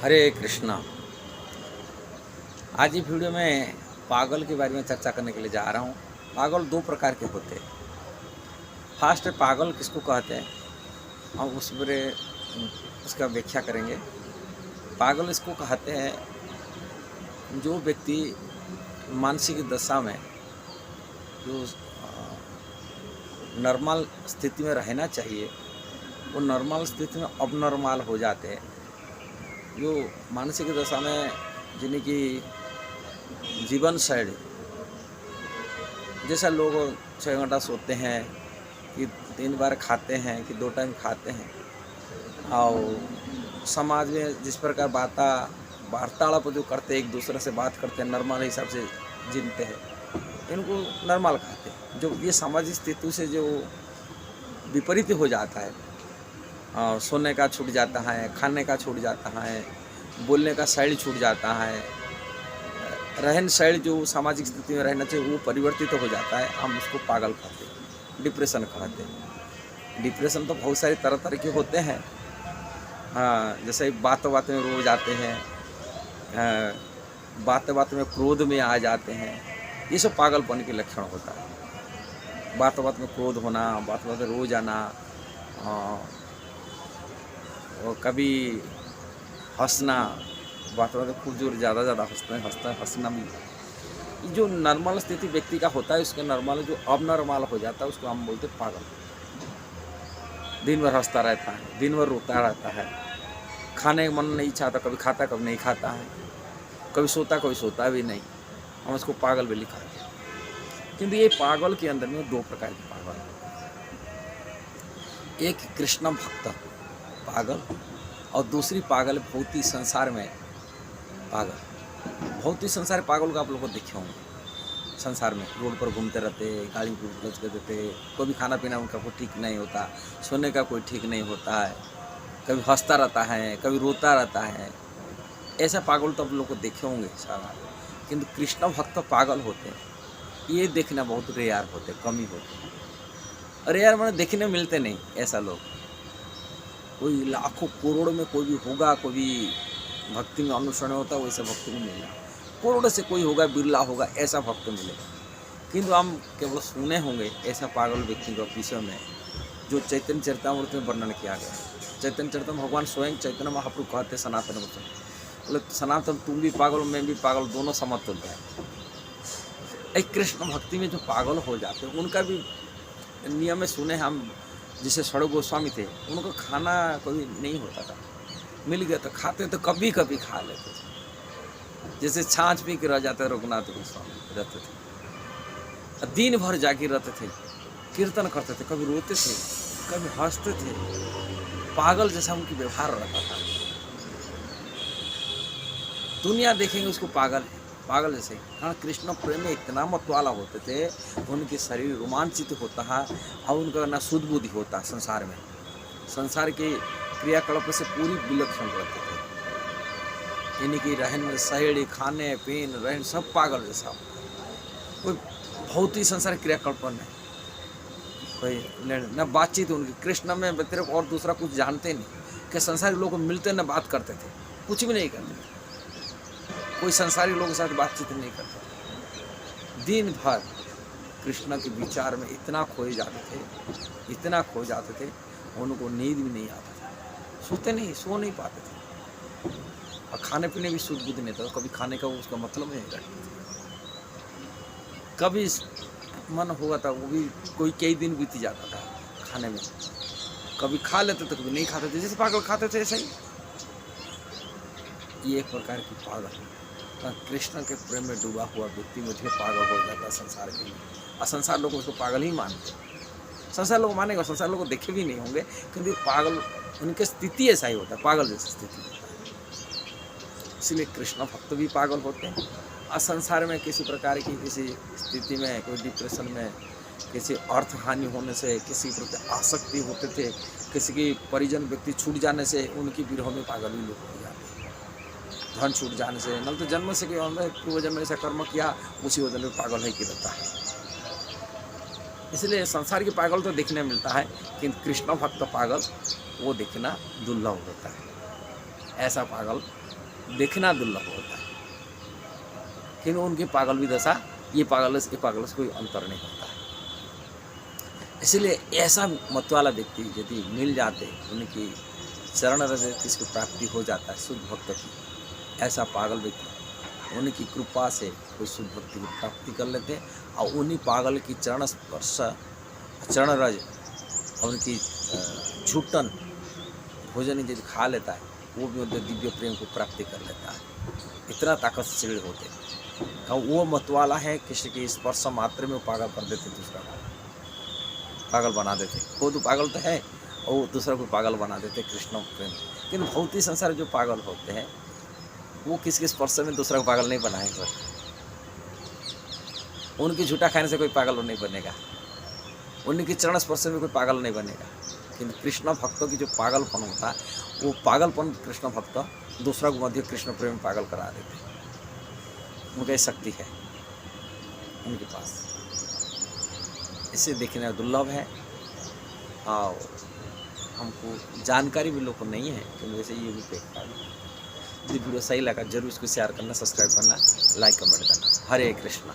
हरे कृष्णा। आज ये वीडियो में पागल के बारे में चर्चा करने के लिए जा रहा हूँ। पागल दो प्रकार के होते हैं। फर्स्ट पागल किसको कहते हैं, हम उसका व्याख्या करेंगे। पागल इसको कहते हैं जो व्यक्ति मानसिक दशा में जो नॉर्मल स्थिति में रहना चाहिए वो नॉर्मल स्थिति में अबनॉर्मल हो जाते हैं। जो मानसिक दशा में जिनकी जीवन शैली, जैसा लोग 6 घंटा सोते हैं, कि 3 बार खाते हैं, कि 2 टाइम खाते हैं, और समाज में जिस प्रकार वार्तालाप जो करते हैं, एक दूसरे से बात करते हैं, नॉर्मल हिसाब से जीते हैं, इनको नॉर्मल कहते हैं। जो ये सामाजिक स्थिति से जो विपरीत हो जाता है, सोने का छूट जाता है, खाने का छूट जाता है, बोलने का शैली छूट जाता है, रहन शैली जो सामाजिक स्थिति में रहना चाहिए वो परिवर्तित हो जाता है, हम उसको पागल कहते हैं, डिप्रेशन कहते हैं। डिप्रेशन तो बहुत सारे तरह के होते हैं। जैसे बात में रो जाते हैं, बात में क्रोध में आ जाते हैं, ये सब पागलपन के लक्षण होता है। बात में क्रोध होना, बात में रो जाना, और कभी हंसना, बात खूब जोर ज़्यादा हंसना भी। जो नॉर्मल स्थिति व्यक्ति का होता है, उसके नॉर्मल जो अब नॉर्मल हो जाता है उसको हम बोलते हैं पागल। दिन भर हंसता रहता है, दिन भर रोता रहता है, खाने का मन नहीं चाहता, कभी खाता कभी नहीं खाता है, कभी सोता भी नहीं, हम उसको पागल भी लिखा है। किंतु ये पागल के अंदर में 2 प्रकार के पागल हैं। एक कृष्ण भक्त पागल और दूसरी पागल भौतिक संसार में पागल। भौतिक संसार पागल को आप लोग को देखे होंगे। संसार में रोड पर घूमते रहते, गाड़ी को उलझ कर देते, कभी खाना पीना उनका कोई ठीक नहीं होता, सोने का कोई ठीक नहीं होता है, कभी हंसता रहता है, कभी रोता रहता है। ऐसा पागल तो आप लोग को देखे होंगे सारा। किंतु कृष्ण भक्त पागल होते हैं, ये देखना बहुत रेयर होते, कम ही होते हैं। रेयर मैंने देखने मिलते नहीं ऐसा लोग। कोई लाखों करोड़ में कोई भी होगा, कोई भी भक्ति में अनुसरण होता है, वैसा भक्त नहीं मिलेगा। करोड़ से कोई होगा, बिरला होगा, ऐसा भक्त मिलेगा। किंतु हम केवल सुने होंगे ऐसा पागल व्यक्ति का विषय में जो चैतन्य चरितामृत में वर्णन किया गया। चैतन्य चरितम भगवान स्वयं चैतन्य महाप्रभु कहते सनातन में, बोले सनातन तुम भी पागल मैं भी पागल, दोनों समतुल्य है। एक कृष्ण भक्ति में जो पागल हो जाते हैं उनका भी नियम में सुने हम। जैसे षड गोस्वामी थे, उनको खाना कभी नहीं होता था, मिल गया तो खाते तो कभी कभी खा लेते थे। जैसे छाछ पी के रह जाते रघुनाथ गोस्वामी रहते थे, दिन भर जाके रहते थे, कीर्तन करते थे, कभी रोते थे, कभी हंसते थे, पागल जैसा उनकी व्यवहार रहता था। दुनिया देखेंगे उसको पागल जैसे। हाँ, कृष्ण प्रेम में इतना मत वाला होते थे, उनके शरीर रोमांचित होता है और उनका ना शुद्ध बुद्धि होता है। संसार में संसार के क्रियाकलाप से पूरी विलक्षण रहते थे। इनकी रहन शैली, खाने पीन रहन सब पागल जैसा। कोई भौतिक संसार क्रियाकल्प नहीं, कोई न बातचीत उनकी कृष्ण में व्यतिरिक्त और दूसरा कुछ जानते नहीं। कि संसारी लोग मिलते न बात करते थे, कुछ भी नहीं करते थे, कोई संसारी लोगों के साथ बातचीत नहीं करता। दिन भर कृष्ण के विचार में इतना खो जाते थे, उनको नींद भी नहीं आता था, सो नहीं पाते थे, और खाने पीने भी शुद्ध बुद्धि नहीं था। कभी खाने का उसका मतलब नहीं रखते थे, कभी मन हुआ था वो भी कोई कई दिन बीत जाता था खाने में, कभी खा लेते थे कभी नहीं खाते थे, जैसे पागल खाते थे ऐसा ही। ये एक प्रकार की पागल। कृष्ण के प्रेम में डूबा हुआ व्यक्ति मुझे पागल हो जाता है संसार के लिए, और संसार लोग उसको पागल ही मानते। संसार लोग मानेंगे, संसार लोग देखे भी नहीं होंगे, क्योंकि पागल उनकी स्थिति ऐसा ही होता है, पागल जैसी स्थिति होता है। इसलिए कृष्ण भक्त भी पागल होते हैं। और संसार में किसी प्रकार की किसी स्थिति में, कोई डिप्रेशन में, किसी अर्थ हानि होने से, किसी प्रति आसक्ति होते थे, किसी की परिजन व्यक्ति छूट जाने से उनकी विरह में पागल ही लोग हो जाते हैं। धन छूट जाने से, न तो जन्म से कोई पूर्व जन्म में ऐसा कर्म किया, उसी वजह में पागल है कि रहता है। इसलिए संसार की पागल तो देखने मिलता है, किंतु कृष्ण भक्त पागल वो देखना दुर्लभ होता है। ऐसा पागल देखना दुर्लभ होता है। लेकिन उनकी पागल भी दशा, ये पागल से कोई अंतर नहीं होता है। इसलिए ऐसा मत वाला व्यक्ति यदि मिल जाते, उनकी चरण रज किसकी प्राप्ति हो जाता है शुद्ध भक्त की, ऐसा पागल व्यक्ति उनकी कृपा से कोई शुद्ध भक्ति की प्राप्ति कर लेते, और उन्हीं पागल की चरण स्पर्श, चरण रज, उनकी झूठन भोजन यदि खा लेता है, वो भी उनके दिव्य प्रेम को प्राप्ति कर लेता है। इतना ताकतशील होते, और वो मतवाला है, किसी के स्पर्श मात्र में वो पागल कर देते, दूसरा को पागल बना देते। खुद पागल तो है और दूसरा को पागल बना देते कृष्ण प्रेम। लेकिन भौतिक संसार जो पागल होते हैं, वो किसके स्पर्श में दूसरा को पागल नहीं बनाएंगे। उनकी झूठा खाने से कोई पागल नहीं बनेगा, उनकी चरण स्पर्श में कोई पागल नहीं बनेगा। किंतु कृष्ण भक्तों की जो पागलपन होता है, वो पागलपन कृष्ण भक्त दूसरा को मध्य कृष्ण प्रेम पागल करा देते। उनकी शक्ति है उनके पास, इसे देखना दुर्लभ है। और हमको जानकारी भी लोग को नहीं है, क्योंकि वैसे ये भी देखता है। यदि वीडियो सही लगा जरूर इसको शेयर करना, सब्सक्राइब करना, लाइक कमेंट करना। हरे कृष्णा।